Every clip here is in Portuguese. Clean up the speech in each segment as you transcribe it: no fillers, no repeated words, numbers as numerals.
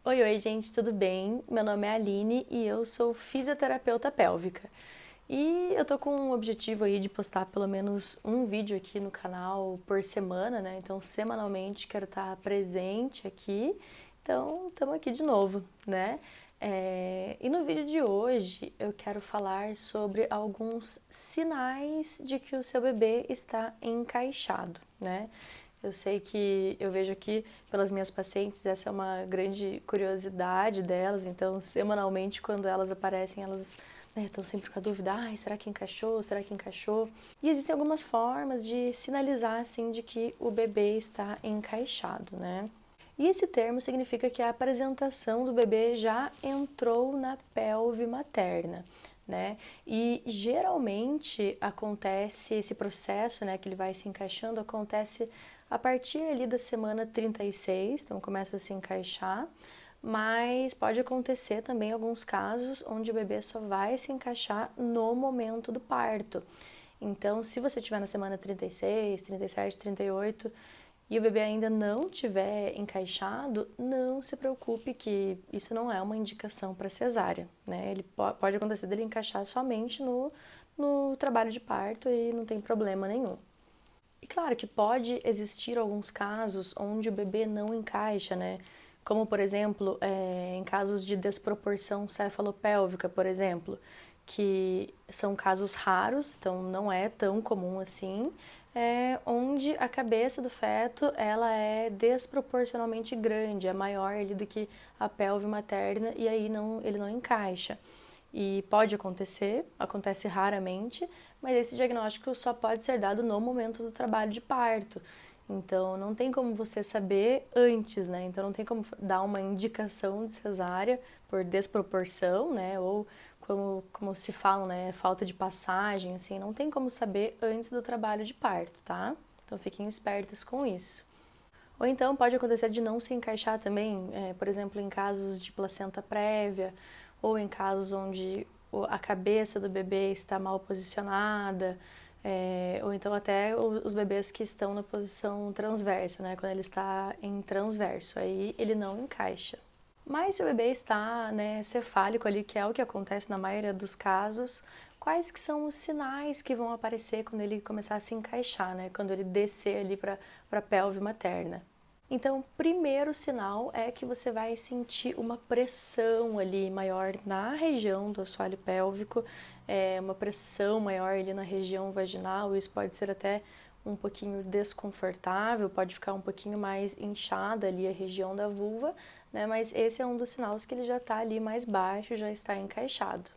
Oi, oi, gente, tudo bem? Meu nome é Aline e eu sou fisioterapeuta pélvica. E eu tô com um objetivo aí de postar pelo menos um vídeo aqui no canal por semana, né? Então, semanalmente quero estar presente aqui. Então, estamos aqui de novo, né? E no vídeo de hoje eu quero falar sobre alguns sinais de que o seu bebê está encaixado, né? Eu sei que eu vejo aqui pelas minhas pacientes, essa é uma grande curiosidade delas, então semanalmente quando elas aparecem, elas estão sempre com a dúvida, será que encaixou? Será que encaixou? E existem algumas formas de sinalizar assim de que o bebê está encaixado, né? E esse termo significa que a apresentação do bebê já entrou na pelve materna, né? E geralmente acontece esse processo, né, que ele vai se encaixando, acontece a partir ali da semana 36, então começa a se encaixar, mas pode acontecer também alguns casos onde o bebê só vai se encaixar no momento do parto. Então, se você estiver na semana 36, 37, 38 e o bebê ainda não tiver encaixado, não se preocupe que isso não é uma indicação para cesárea, né? Ele pode acontecer dele encaixar somente no trabalho de parto e não tem problema nenhum. E claro que pode existir alguns casos onde o bebê não encaixa, né? Como, por exemplo, em casos de desproporção cefalopélvica, por exemplo, que são casos raros, então não é tão comum assim, onde a cabeça do feto ela é desproporcionalmente grande, é maior ali do que a pelve materna e aí ele não encaixa. E pode acontecer, acontece raramente, mas esse diagnóstico só pode ser dado no momento do trabalho de parto. Então, não tem como você saber antes, né? Então, não tem como dar uma indicação de cesárea por desproporção, né? Ou como se fala, né? Falta de passagem, assim, não tem como saber antes do trabalho de parto, tá? Então, fiquem espertos com isso. Ou então pode acontecer de não se encaixar também, por exemplo, em casos de placenta prévia ou em casos onde a cabeça do bebê está mal posicionada, ou então até os bebês que estão na posição transversa, né, quando ele está em transverso, aí ele não encaixa. Mas se o bebê está, né, cefálico ali, que é o que acontece na maioria dos casos, quais que são os sinais que vão aparecer quando ele começar a se encaixar, né, quando ele descer ali para a pelve materna? Então, o primeiro sinal é que você vai sentir uma pressão ali maior na região do assoalho pélvico, uma pressão maior ali na região vaginal, isso pode ser até um pouquinho desconfortável, pode ficar um pouquinho mais inchada ali a região da vulva, né? Mas esse é um dos sinais que ele já está ali mais baixo, já está encaixado.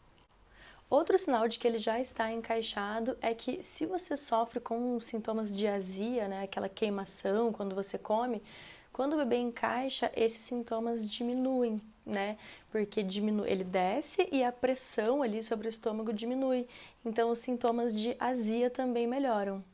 Outro sinal de que ele já está encaixado é que se você sofre com sintomas de azia, né, aquela queimação quando você come, quando o bebê encaixa, esses sintomas diminuem, né? Porque ele desce e a pressão ali sobre o estômago diminui. Então os sintomas de azia também melhoram.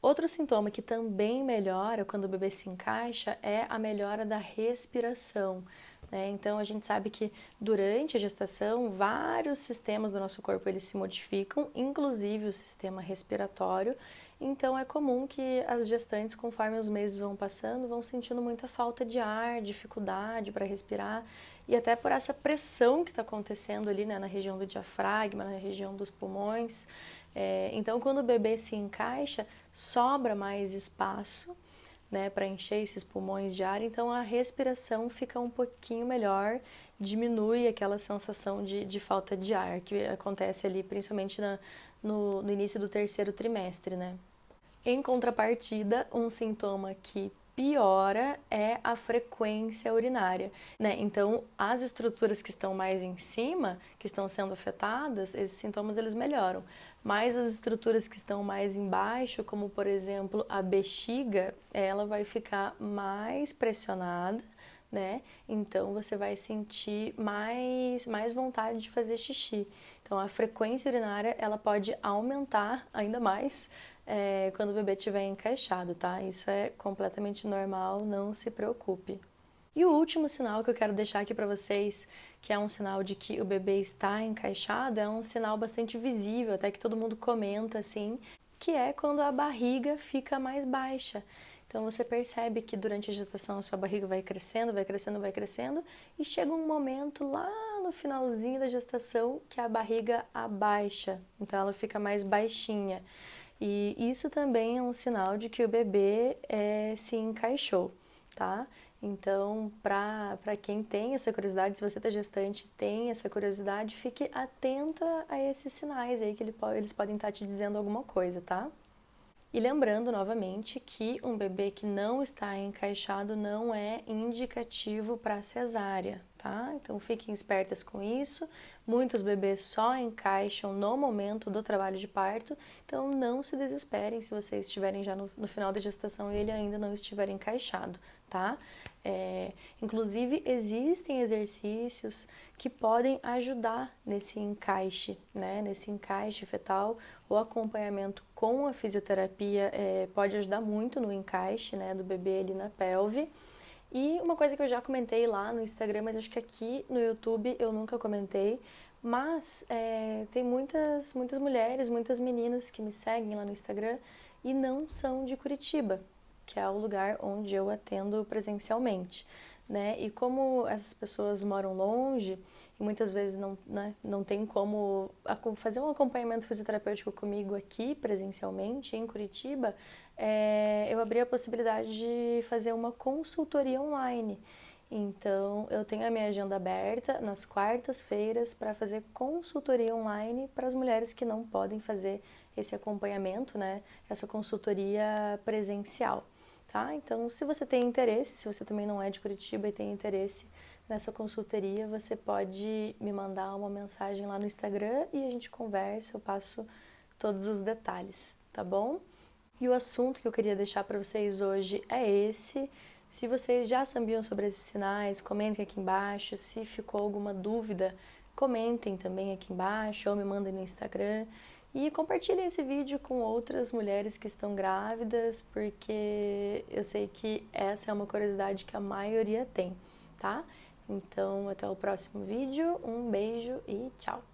Outro sintoma que também melhora quando o bebê se encaixa é a melhora da respiração, né? Então a gente sabe que durante a gestação vários sistemas do nosso corpo eles se modificam, inclusive o sistema respiratório. Então é comum que as gestantes, conforme os meses vão passando, vão sentindo muita falta de ar, dificuldade para respirar e até por essa pressão que está acontecendo ali, né, na região do diafragma, na região dos pulmões. Então, quando o bebê se encaixa, sobra mais espaço, né, para encher esses pulmões de ar, então a respiração fica um pouquinho melhor, diminui aquela sensação de falta de ar que acontece ali, principalmente no início do terceiro trimestre, né? Em contrapartida, um sintoma que piora é a frequência urinária, né? Então, as estruturas que estão mais em cima, que estão sendo afetadas, esses sintomas eles melhoram. Mas as estruturas que estão mais embaixo, como por exemplo a bexiga, ela vai ficar mais pressionada, né? Então você vai sentir mais vontade de fazer xixi. Então a frequência urinária ela pode aumentar ainda mais quando o bebê estiver encaixado, tá? Isso é completamente normal, não se preocupe. E o último sinal que eu quero deixar aqui para vocês, que é um sinal de que o bebê está encaixado, é um sinal bastante visível, até que todo mundo comenta assim, que é quando a barriga fica mais baixa. Então você percebe que durante a gestação a sua barriga vai crescendo, vai crescendo, vai crescendo e chega um momento lá no finalzinho da gestação que a barriga abaixa, então ela fica mais baixinha. E isso também é um sinal de que o bebê se encaixou, tá? Então, para quem tem essa curiosidade, se você está gestante tem essa curiosidade, fique atenta a esses sinais aí que eles podem estar te dizendo alguma coisa, tá? E lembrando novamente que um bebê que não está encaixado não é indicativo para cesárea, tá? Então fiquem espertas com isso. Muitos bebês só encaixam no momento do trabalho de parto, então não se desesperem se vocês estiverem já no final da gestação e ele ainda não estiver encaixado, tá? Inclusive existem exercícios que podem ajudar nesse encaixe, né? Nesse encaixe fetal. O acompanhamento com a fisioterapia pode ajudar muito no encaixe, né, do bebê ali na pelve. E uma coisa que eu já comentei lá no Instagram, mas acho que aqui no YouTube eu nunca comentei, mas tem muitas mulheres, muitas meninas que me seguem lá no Instagram e não são de Curitiba, que é o lugar onde eu atendo presencialmente, né? E como essas pessoas moram longe e muitas vezes não tem como fazer um acompanhamento fisioterapêutico comigo aqui presencialmente em Curitiba, eu abri a possibilidade de fazer uma consultoria online. Então, eu tenho a minha agenda aberta nas quartas-feiras para fazer consultoria online para as mulheres que não podem fazer esse acompanhamento, né? Essa consultoria presencial, tá? Então, se você tem interesse, se você também não é de Curitiba e tem interesse nessa consultoria, você pode me mandar uma mensagem lá no Instagram e a gente conversa, eu passo todos os detalhes, tá bom? E o assunto que eu queria deixar para vocês hoje é esse. Se vocês já sabiam sobre esses sinais, comentem aqui embaixo. Se ficou alguma dúvida, comentem também aqui embaixo ou me mandem no Instagram. E compartilhem esse vídeo com outras mulheres que estão grávidas, porque eu sei que essa é uma curiosidade que a maioria tem, tá? Então, até o próximo vídeo. Um beijo e tchau!